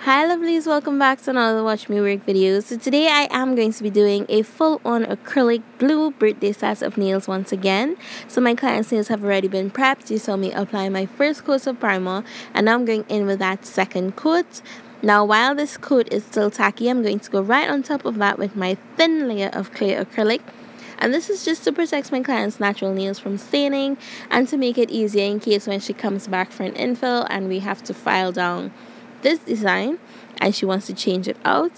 Hi lovelies, welcome back to another Watch Me Work video. So today I am going to be doing a full-on acrylic blue birthday set of nails once again. So my client's nails have already been prepped. You saw me apply my first coat of primer and now I'm going in with that second coat. Now while this coat is still tacky, I'm going to go right on top of that with my thin layer of clear acrylic. And this is just to protect my client's natural nails from staining and to make it easier in case when she comes back for an infill and we have to file down this design and she wants to change it out.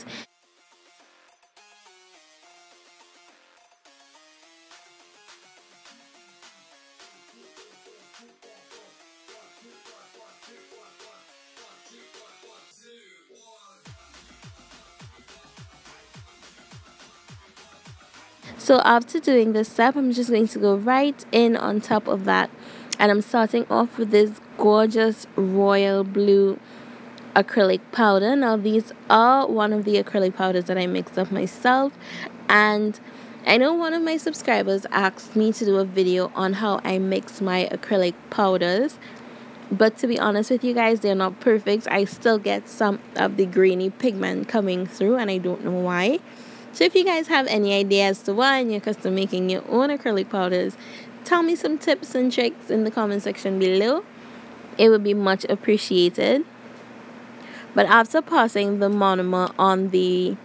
So after doing this step, I'm just going to go right in on top of that, and I'm starting off with this gorgeous royal blue acrylic powder. Now these are one of the acrylic powders that I mixed up myself, and I know one of my subscribers asked me to do a video on how I mix my acrylic powders, but to be honest with you guys, they're not perfect. I still get some of the grainy pigment coming through and I don't know why. So if you guys have any idea as to why and you're custom making your own acrylic powders, tell me some tips and tricks in the comment section below. It would be much appreciated. But after passing the monomer on the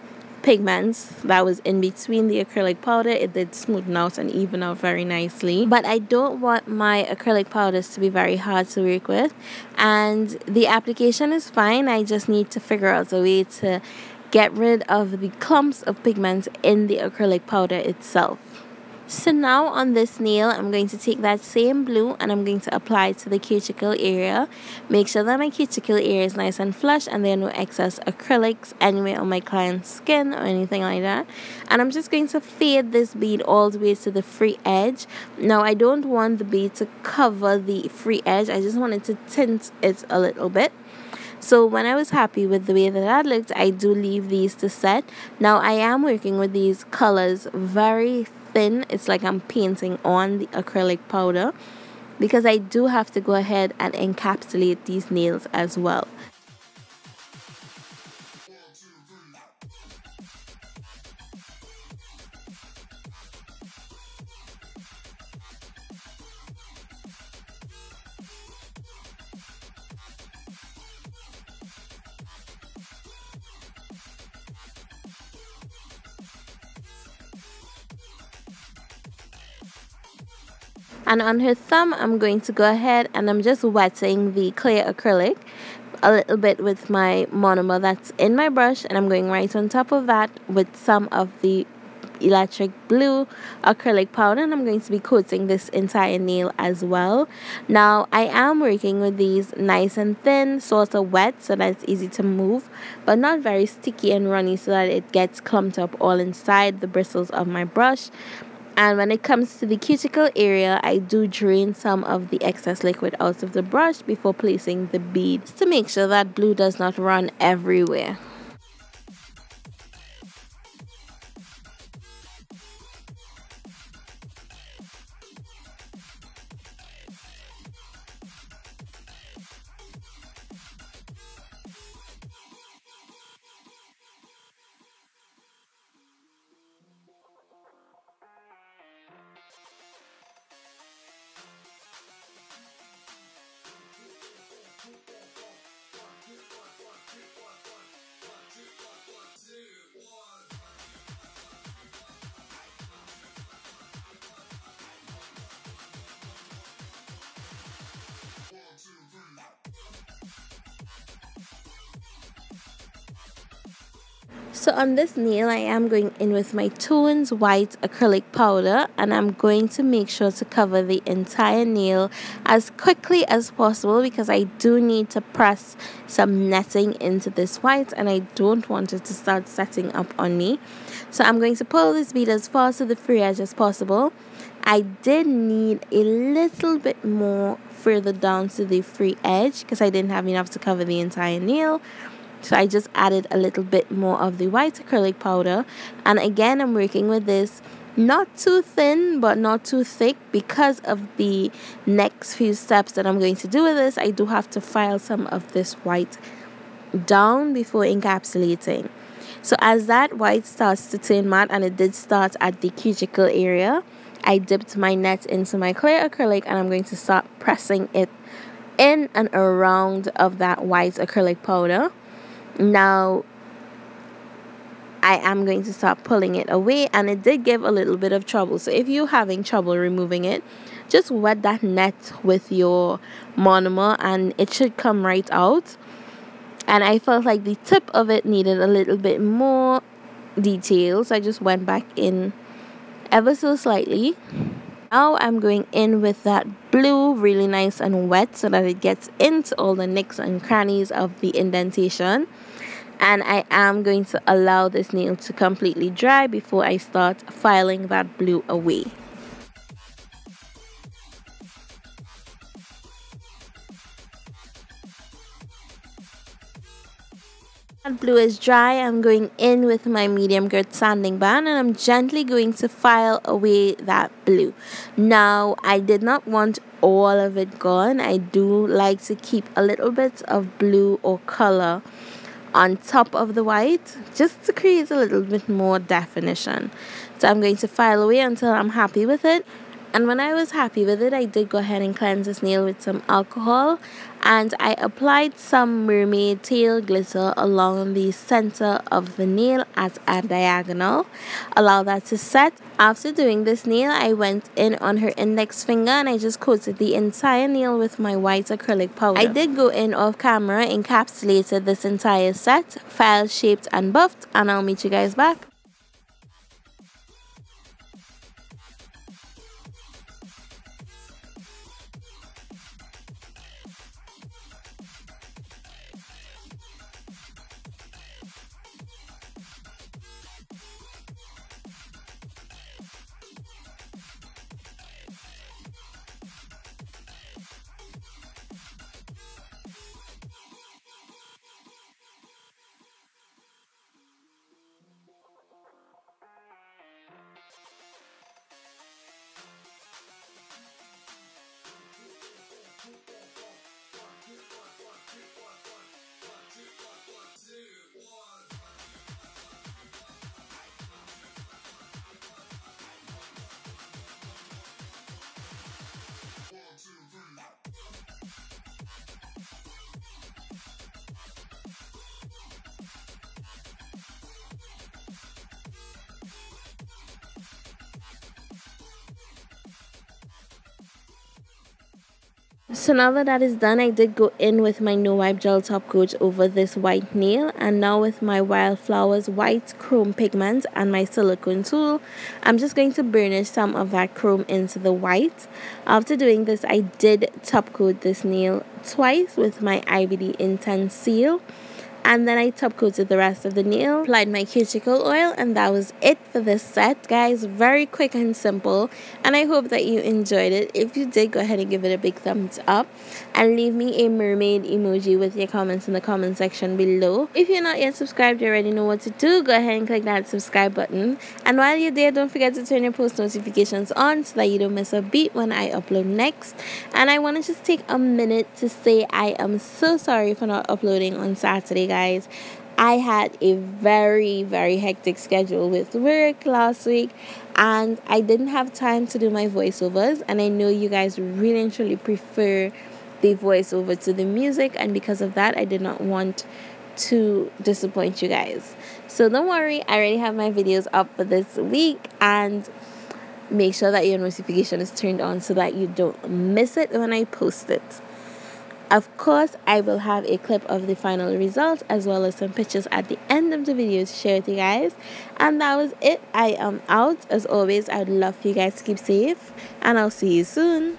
pigments that was in between the acrylic powder, it did smoothen out and even out very nicely. But I don't want my acrylic powders to be very hard to work with, and the application is fine. I just need to figure out a way to get rid of the clumps of pigment in the acrylic powder itself. So now on this nail, I'm going to take that same blue and I'm going to apply it to the cuticle area. Make sure that my cuticle area is nice and flush and there are no excess acrylics anywhere on my client's skin or anything like that. And I'm just going to fade this bead all the way to the free edge. Now I don't want the bead to cover the free edge, I just wanted to tint it a little bit. So when I was happy with the way that looked, I do leave these to set. Now I am working with these colors very thin. It's like I'm painting on the acrylic powder because I do have to go ahead and encapsulate these nails as well. And on her thumb, I'm going to go ahead and I'm just wetting the clear acrylic a little bit with my monomer that's in my brush, and I'm going right on top of that with some of the electric blue acrylic powder, and I'm going to be coating this entire nail as well. Now I am working with these nice and thin, sort of wet so that it's easy to move, but not very sticky and runny so that it gets clumped up all inside the bristles of my brush. And when it comes to the cuticle area, I do drain some of the excess liquid out of the brush before placing the beads to make sure that blue does not run everywhere. So on this nail, I am going in with my Tones white acrylic powder, and I'm going to make sure to cover the entire nail as quickly as possible because I do need to press some netting into this white and I don't want it to start setting up on me. So I'm going to pull this bead as far to the free edge as possible. I did need a little bit more further down to the free edge because I didn't have enough to cover the entire nail. So I just added a little bit more of the white acrylic powder, and again I'm working with this not too thin but not too thick because of the next few steps that I'm going to do with this. I do have to file some of this white down before encapsulating. So as that white starts to turn matte, and it did start at the cuticle area, I dipped my net into my clear acrylic and I'm going to start pressing it in and around of that white acrylic powder. Now I am going to start pulling it away, and it did give a little bit of trouble. So if you're having trouble removing it, just wet that net with your monomer and it should come right out. And I felt like the tip of it needed a little bit more detail, so I just went back in ever so slightly. Now I'm going in with that blue really nice and wet so that it gets into all the nicks and crannies of the indentation. And I am going to allow this nail to completely dry before I start filing that blue away. That blue is dry. I'm going in with my medium grit sanding band and I'm gently going to file away that blue. Now I did not want all of it gone. I do like to keep a little bit of blue or color on top of the white just to create a little bit more definition. So I'm going to file away until I'm happy with it. And when I was happy with it, I did go ahead and cleanse this nail with some alcohol, and I applied some mermaid tail glitter along the center of the nail at a diagonal. Allow that to set. After doing this nail, I went in on her index finger and I just coated the entire nail with my white acrylic powder. I did go in off camera, encapsulated this entire set, file shaped and buffed, and I'll meet you guys back. So now that is done, I did go in with my no wipe gel top coat over this white nail, and now with my Wildflowers white chrome pigment and my silicone tool, I'm just going to burnish some of that chrome into the white. After doing this, I did top coat this nail twice with my IBD Intense Seal, and then I top coated the rest of the nail, applied my cuticle oil, and that was it for this set, guys. Very quick and simple, and I hope that you enjoyed it. If you did, go ahead and give it a big thumbs up and leave me a mermaid emoji with your comments in the comment section below. If you're not yet subscribed, you already know what to do. Go ahead and click that subscribe button, and while you're there, don't forget to turn your post notifications on so that you don't miss a beat when I upload next. And I want to just take a minute to say I am so sorry for not uploading on Saturday, guys. I had a very hectic schedule with work last week, and I didn't have time to do my voiceovers, and I know you guys really and truly prefer the voiceover to the music, and because of that I did not want to disappoint you guys. So don't worry, I already have my videos up for this week, and make sure that your notification is turned on so that you don't miss it when I post it. Of course, I will have a clip of the final results as well as some pictures at the end of the video to share with you guys. And that was it. I am out. As always, I would love for you guys to keep safe, and I'll see you soon.